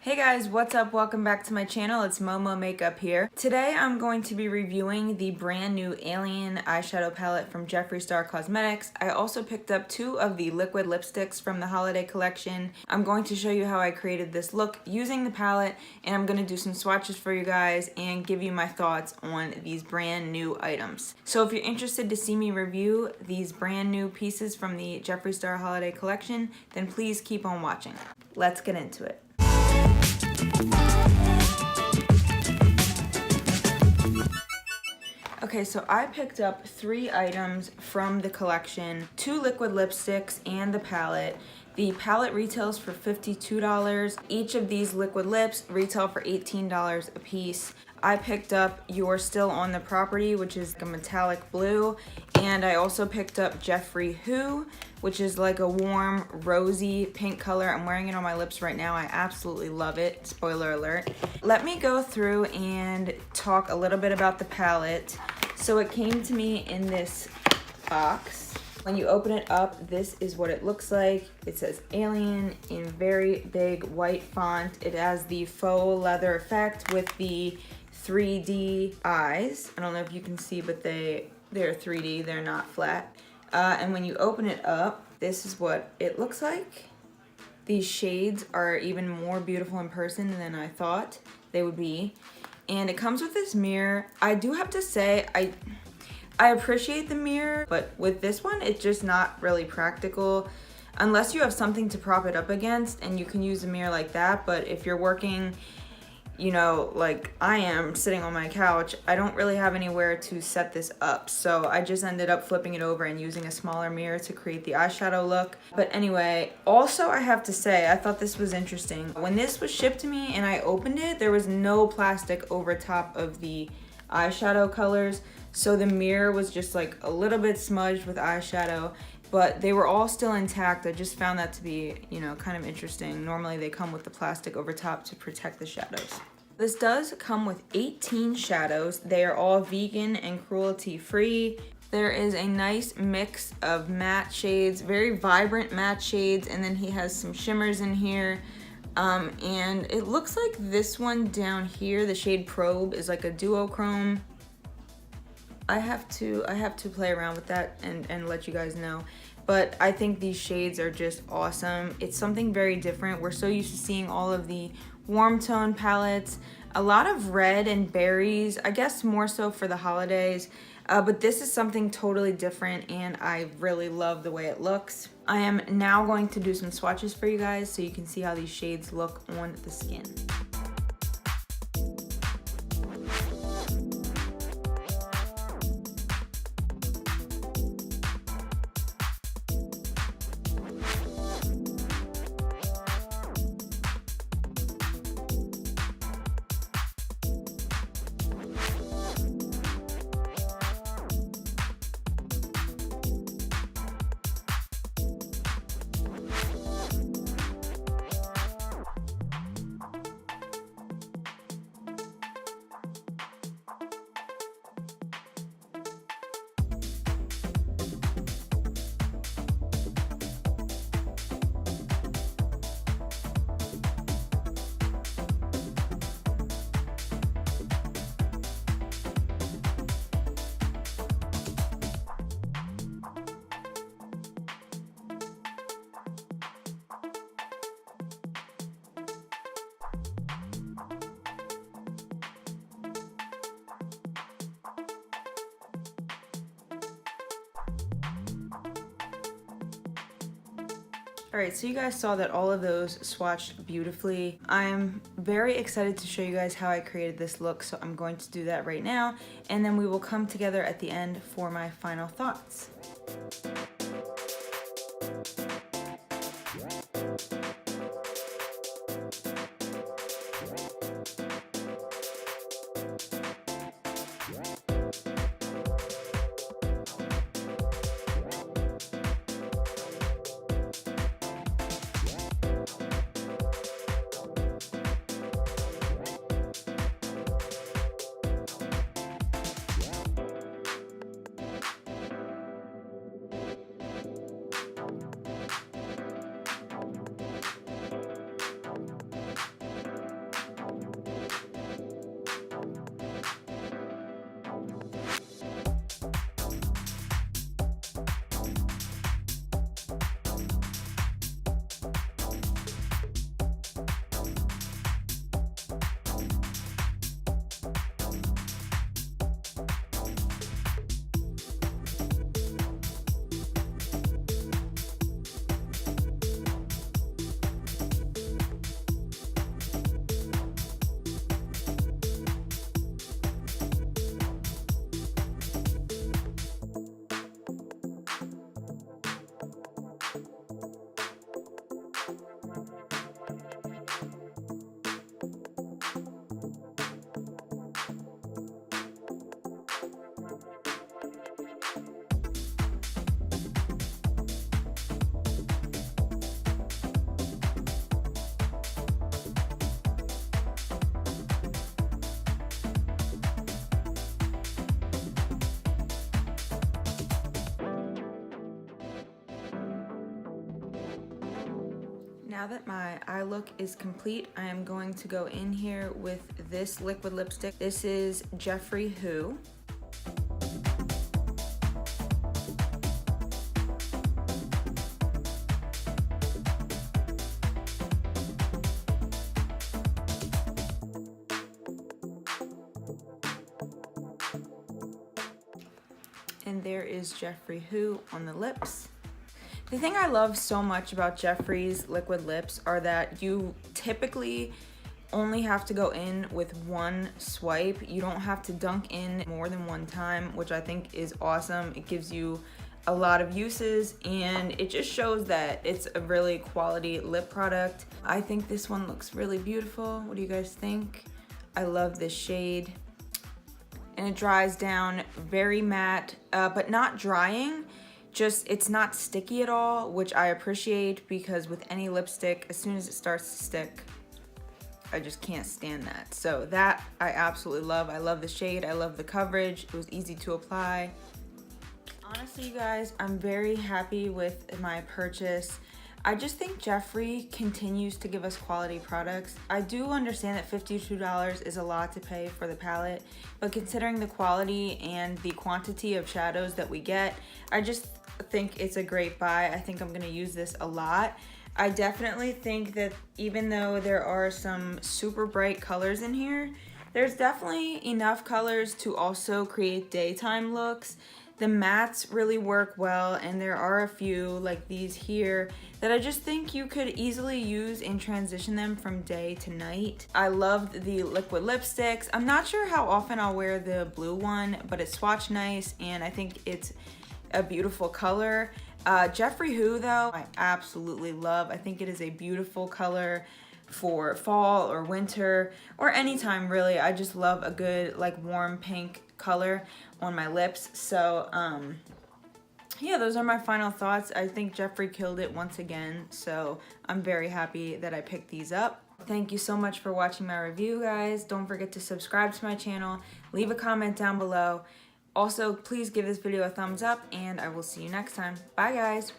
Hey guys, what's up? Welcome back to my channel. It's Momomakeup here. Today I'm going to be reviewing the brand new Alien eyeshadow palette from Jeffree Star Cosmetics. I also picked up 2 of the liquid lipsticks from the Holiday Collection. I'm going to show you how I created this look using the palette, and I'm going to do some swatches for you guys and give you my thoughts on these brand new items. So if you're interested to see me review these brand new pieces from the Jeffree Star Holiday Collection, then please keep on watching. Let's get into it. Okay, so I picked up 3 items from the collection, 2 liquid lipsticks and the palette. The palette retails for $52. Each of these liquid lips retail for $18 a piece. I picked up You're Still on the Property, which is a metallic blue, and I also picked up Jeffree Ughh, which is like a warm rosy pink color. I'm wearing it on my lips right now. I absolutely love it. Spoiler alert. Let me go through and talk a little bit about the palette. So it came to me in this box. When you open it up, this is what it looks like. It says Alien in very big white font. It has the faux leather effect with the 3D eyes. I don't know if you can see, but they're 3D, they're not flat. And when you open it up, this is what it looks like. These shades are even more beautiful in person than I thought they would be. And it comes with this mirror. I do have to say, I appreciate the mirror, but with this one, it's just not really practical unless you have something to prop it up against, and you can use a mirror like that. But if you're working, you know, like I am sitting on my couch, I don't really have anywhere to set this up. So I just ended up flipping it over and using a smaller mirror to create the eyeshadow look. But anyway, also I have to say, I thought this was interesting. When this was shipped to me and I opened it, there was no plastic over top of the eyeshadow colors. So the mirror was just like a little bit smudged with eyeshadow, but they were all still intact. I just found that to be, you know, kind of interesting. Normally they come with the plastic over top to protect the shadows. This does come with 18 shadows. They are all vegan and cruelty free. There is a nice mix of matte shades, very vibrant matte shades, and then he has some shimmers in here. And it looks like this one down here, the shade Probe, is like a duochrome. I have to play around with that and let you guys know. But I think these shades are just awesome. It's something very different. We're so used to seeing all of the warm tone palettes, a lot of red and berries, I guess more so for the holidays. But this is something totally different, and I really love the way it looks. I am now going to do some swatches for you guys so you can see how these shades look on the skin. Alright, so you guys saw that all of those swatched beautifully. I'm very excited to show you guys how I created this look, so I'm going to do that right now, and then we will come together at the end for my final thoughts. Now that my eye look is complete, I am going to go in here with this liquid lipstick. This is Jeffree Ughh. And there is Jeffree Ughh on the lips. The thing I love so much about Jeffree's liquid lips are that you typically only have to go in with one swipe. You don't have to dunk in more than one time, which I think is awesome. It gives you a lot of uses and it just shows that it's a really quality lip product. I think this one looks really beautiful. What do you guys think? I love this shade. And it dries down very matte, but not drying. Just, it's not sticky at all, which I appreciate because with any lipstick, as soon as it starts to stick, I just can't stand that. So that I absolutely love. I love the shade, I love the coverage. It was easy to apply. Honestly, you guys, I'm very happy with my purchase. I just think Jeffree continues to give us quality products. I do understand that $52 is a lot to pay for the palette, but considering the quality and the quantity of shadows that we get, I just think it's a great buy. I think I'm gonna use this a lot. I definitely think that even though there are some super bright colors in here, there's definitely enough colors to also create daytime looks. The mattes really work well, and there are a few like these here that I just think you could easily use and transition them from day to night. I loved the liquid lipsticks. I'm not sure how often I'll wear the blue one, but it's swatch nice and I think it's a beautiful color. Jeffree Ughh though, I absolutely love. I think it is a beautiful color for fall or winter or anytime really. I just love a good like warm pink color on my lips. So yeah, those are my final thoughts. I think Jeffree killed it once again, so I'm very happy that I picked these up. Thank you so much for watching my review, guys. Don't forget to subscribe to my channel, leave a comment down below. Also, please give this video a thumbs up and I will see you next time. Bye guys.